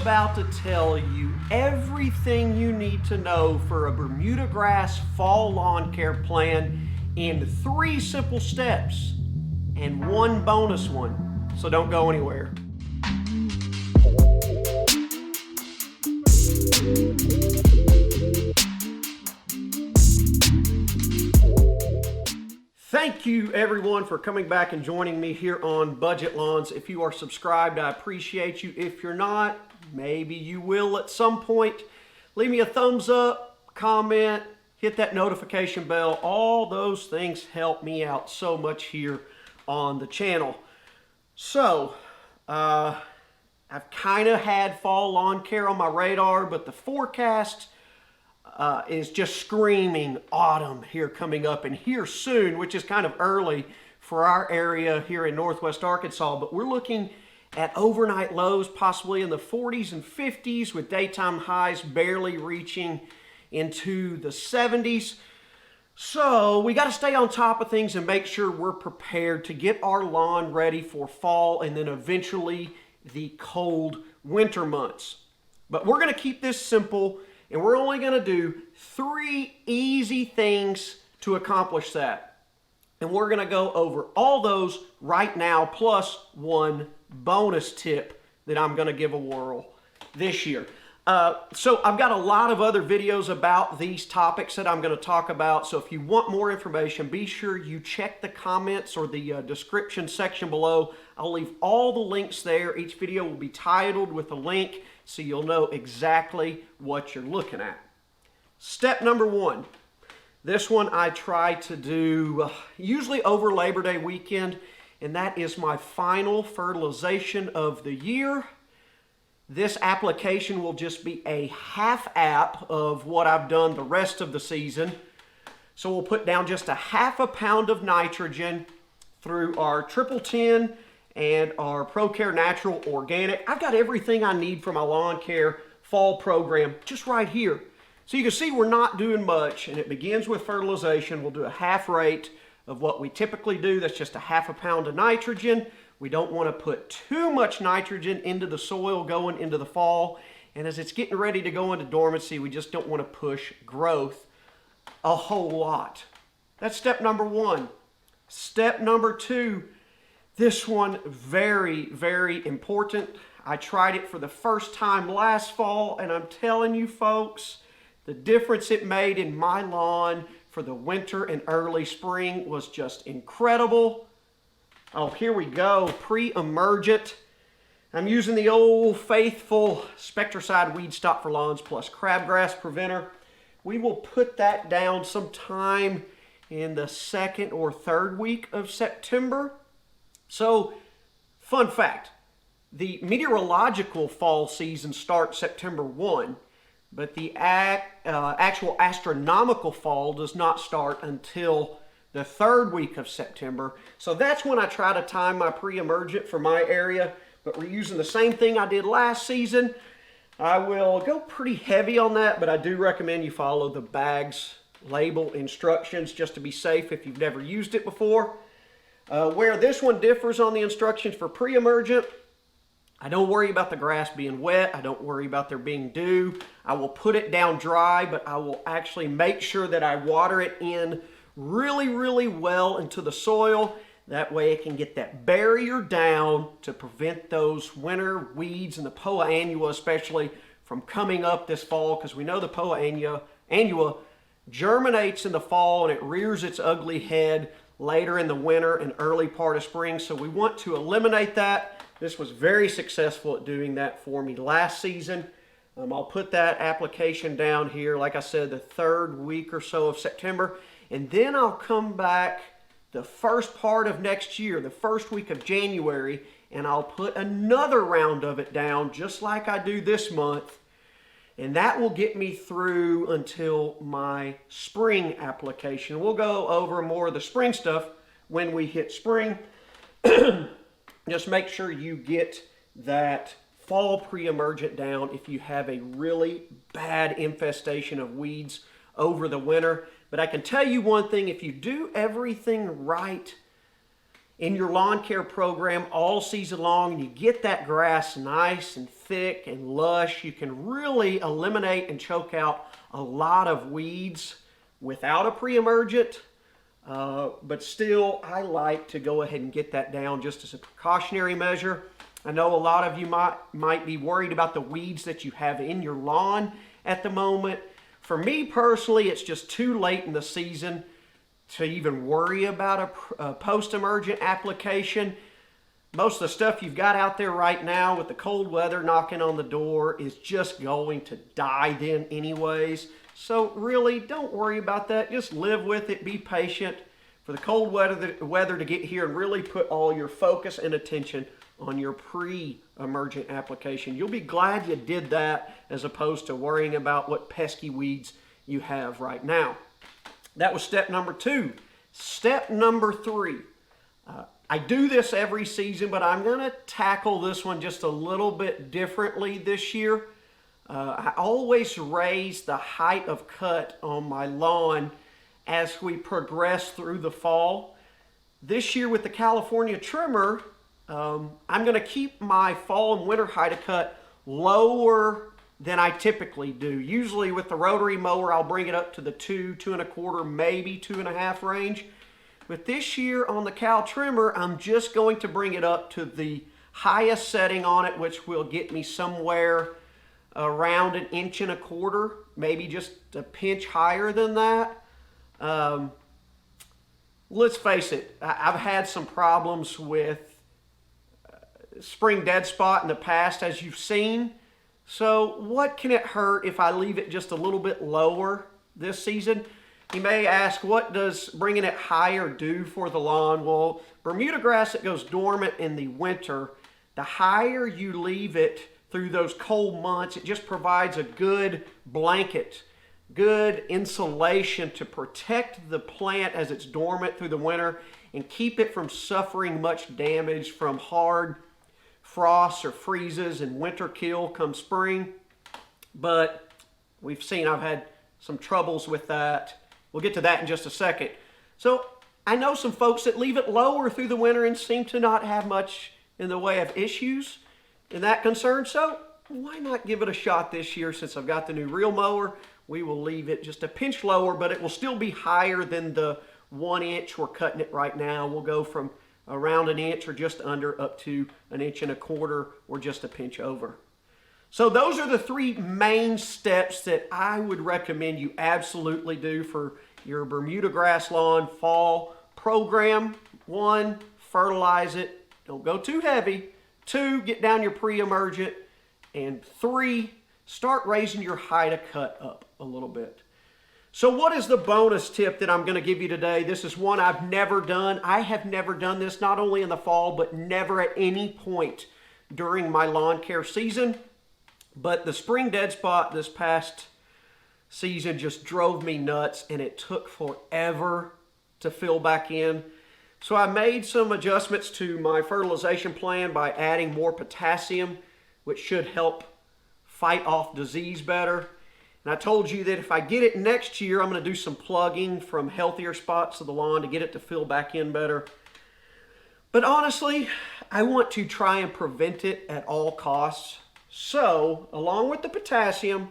about to tell you everything you need to know for a Bermudagrass fall lawn care plan in 3 simple steps and 1 bonus one. So don't go anywhere. Thank you everyone for coming back and joining me here on Budget Lawns. If you are subscribed, I appreciate you. If you're not, maybe you will at some point. Leave me a thumbs up, comment, hit that notification bell. All those things help me out so much here on the channel. So, I've kind of had fall lawn care on my radar, but the forecast is just screaming autumn here coming up and here soon, which is kind of early for our area here in Northwest Arkansas. But we're looking at overnight lows possibly in the 40s and 50s with daytime highs barely reaching into the 70s. So we got to stay on top of things and make sure we're prepared to get our lawn ready for fall and then eventually the cold winter months. But we're going to keep this simple, and we're only going to do 3 easy things to accomplish that. And we're going to go over all those right now, plus 1 bonus tip that I'm going to give a whirl this year. So I've got a lot of other videos about these topics that I'm going to talk about. So if you want more information, be sure you check the comments or the description section below. I'll leave all the links there. Each video will be titled with a link, so you'll know exactly what you're looking at. Step number 1. This one I try to do usually over Labor Day weekend, and that is my final fertilization of the year. This application will just be a half-app of what I've done the rest of the season. So we'll put down just a 1/2 pound of nitrogen through our 1010 and our ProCare Natural Organic. I've got everything I need for my lawn care fall program just right here. So you can see we're not doing much, and it begins with fertilization. We'll do a half rate of what we typically do. That's just a 1/2 pound of nitrogen. We don't want to put too much nitrogen into the soil going into the fall. And as it's getting ready to go into dormancy, we just don't want to push growth a whole lot. That's step number 1. Step number 2, this one very, very important. I tried it for the first time last fall, and I'm telling you folks, the difference it made in my lawn for the winter and early spring was just incredible. Oh, here we go, Pre-emergent. I'm using the old faithful Spectracide Weed Stop for Lawns plus Crabgrass Preventer. We will put that down sometime in the 2nd or 3rd week of September. So, fun fact, the meteorological fall season starts September 1, but the actual astronomical fall does not start until the 3rd week of September. So that's when I try to time my pre-emergent for my area, but we're using the same thing I did last season. I will go pretty heavy on that, but I do recommend you follow the bag's label instructions just to be safe if you've never used it before. Where this one differs on the instructions for pre-emergent, I don't worry about the grass being wet. I don't worry about there being dew. I will put it down dry, but I will actually make sure that I water it in really, really well into the soil. That way it can get that barrier down to prevent those winter weeds and the Poa annua especially from coming up this fall, because we know the Poa annua germinates in the fall and it rears its ugly head later in the winter and early part of spring. So we want to eliminate that. This was very successful at doing that for me last season. I'll put that application down here, like I said, the 3rd week or so of September. And then I'll come back the first part of next year, the 1st week of January, and I'll put another round of it down just like I do this month. And that will get me through until my spring application. We'll go over more of the spring stuff when we hit spring. Just make sure you get that fall pre-emergent down if you have a really bad infestation of weeds over the winter. But I can tell you one thing, if you do everything right in your lawn care program all season long and you get that grass nice and thick and lush, you can really eliminate and choke out a lot of weeds without a pre-emergent. But still, I like to go ahead and get that down just as a precautionary measure. I know a lot of you might be worried about the weeds that you have in your lawn at the moment. For me personally, it's just too late in the season to even worry about a post-emergent application. Most of the stuff you've got out there right now with the cold weather knocking on the door is just going to die then anyways. So really, don't worry about that. Just live with it. Be patient for the cold weather to get here and really put all your focus and attention on your pre-emergent application. You'll be glad you did that as opposed to worrying about what pesky weeds you have right now. That was step number 2. Step number 3. I do this every season, but I'm going to tackle this one just a little bit differently this year. I always raise the height of cut on my lawn as we progress through the fall. This year with the California trimmer, I'm going to keep my fall and winter height of cut lower than I typically do. Usually with the rotary mower, I'll bring it up to the 2, 2.25, maybe 2.5 range. But this year on the Cal trimmer, I'm just going to bring it up to the highest setting on it, which will get me somewhere around 1.25 inches, maybe just a pinch higher than that. Let's face it, I've had some problems with spring dead spot in the past, as you've seen. So what can it hurt if I leave it just a little bit lower this season? You may ask, what does bringing it higher do for the lawn? Well, Bermuda grass that goes dormant in the winter, the higher you leave it through those cold months, it just provides a good blanket, good insulation to protect the plant as it's dormant through the winter and keep it from suffering much damage from hard frosts or freezes and winter kill come spring. But we've seen I've had some troubles with that. We'll get to that in just a second. So I know some folks that leave it lower through the winter and seem to not have much in the way of issues in that concern. So why not give it a shot this year? Since I've got the new reel mower, we will leave it just a pinch lower, but it will still be higher than the 1 inch we're cutting it right now. We'll go from around 1 inch or just under up to 1.25 inches or just a pinch over. So those are the 3 main steps that I would recommend you absolutely do for your Bermuda grass lawn fall program. 1, fertilize it. Don't go too heavy. 2, get down your pre-emergent. And 3, start raising your height of cut up a little bit. So what is the bonus tip that I'm going to give you today? This is one I've never done. I have never done this, not only in the fall, but never at any point during my lawn care season. But the spring dead spot this past season just drove me nuts, and it took forever to fill back in. So I made some adjustments to my fertilization plan by adding more potassium, which should help fight off disease better. And I told you that if I get it next year, I'm going to do some plugging from healthier spots of the lawn to get it to fill back in better. But honestly, I want to try and prevent it at all costs. So, along with the potassium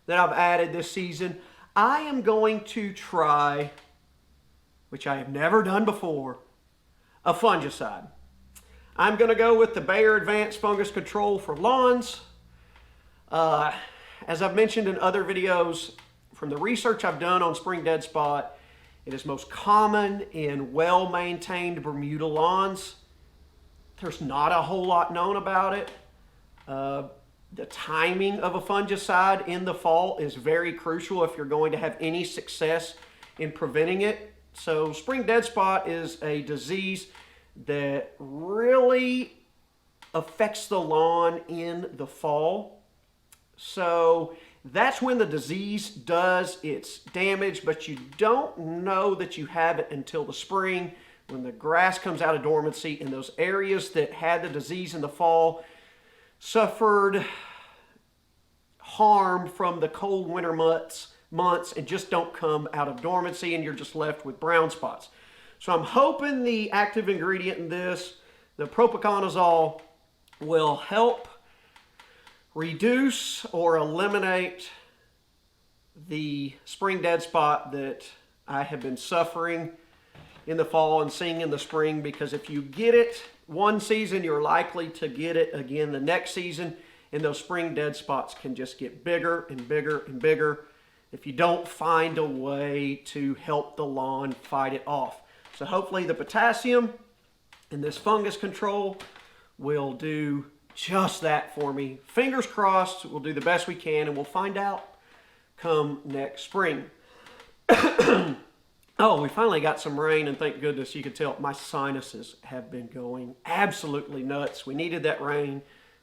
that I've added this season, I am going to try, which I have never done before, a fungicide. I'm going to go with the Bayer Advanced Fungus Control for Lawns. As I've mentioned in other videos, from the research I've done on spring dead spot, it is most common in well-maintained Bermuda lawns. There's not a whole lot known about it. The timing of a fungicide in the fall is very crucial if you're going to have any success in preventing it. So spring dead spot is a disease that really affects the lawn in the fall. So that's when the disease does its damage, but you don't know that you have it until the spring when the grass comes out of dormancy, and those areas that had the disease in the fall suffered harm from the cold winter months and just don't come out of dormancy, and you're just left with brown spots. So I'm hoping the active ingredient in this, the propiconazole, will help reduce or eliminate the spring dead spot that I have been suffering in the fall and seeing in the spring, because if you get it one season, you're likely to get it again the next season, and those spring dead spots can just get bigger and bigger and bigger if you don't find a way to help the lawn fight it off. So hopefully the potassium and this fungus control will do just that for me. Fingers crossed, we'll do the best we can, and we'll find out come next spring. Oh, we finally got some rain, and thank goodness. You can tell my sinuses have been going absolutely nuts. We needed that rain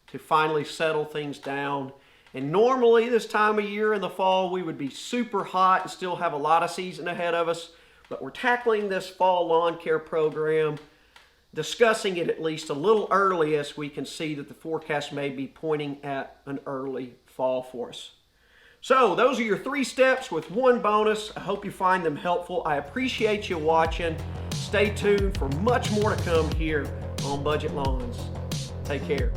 to finally settle things down. And normally this time of year in the fall, we would be super hot and still have a lot of season ahead of us. But we're tackling this fall lawn care program, discussing it at least a little early, as we can see that the forecast may be pointing at an early fall for us. So those are your 3 steps with 1 bonus. I hope you find them helpful. I appreciate you watching. Stay tuned for much more to come here on Budget Lawns. Take care.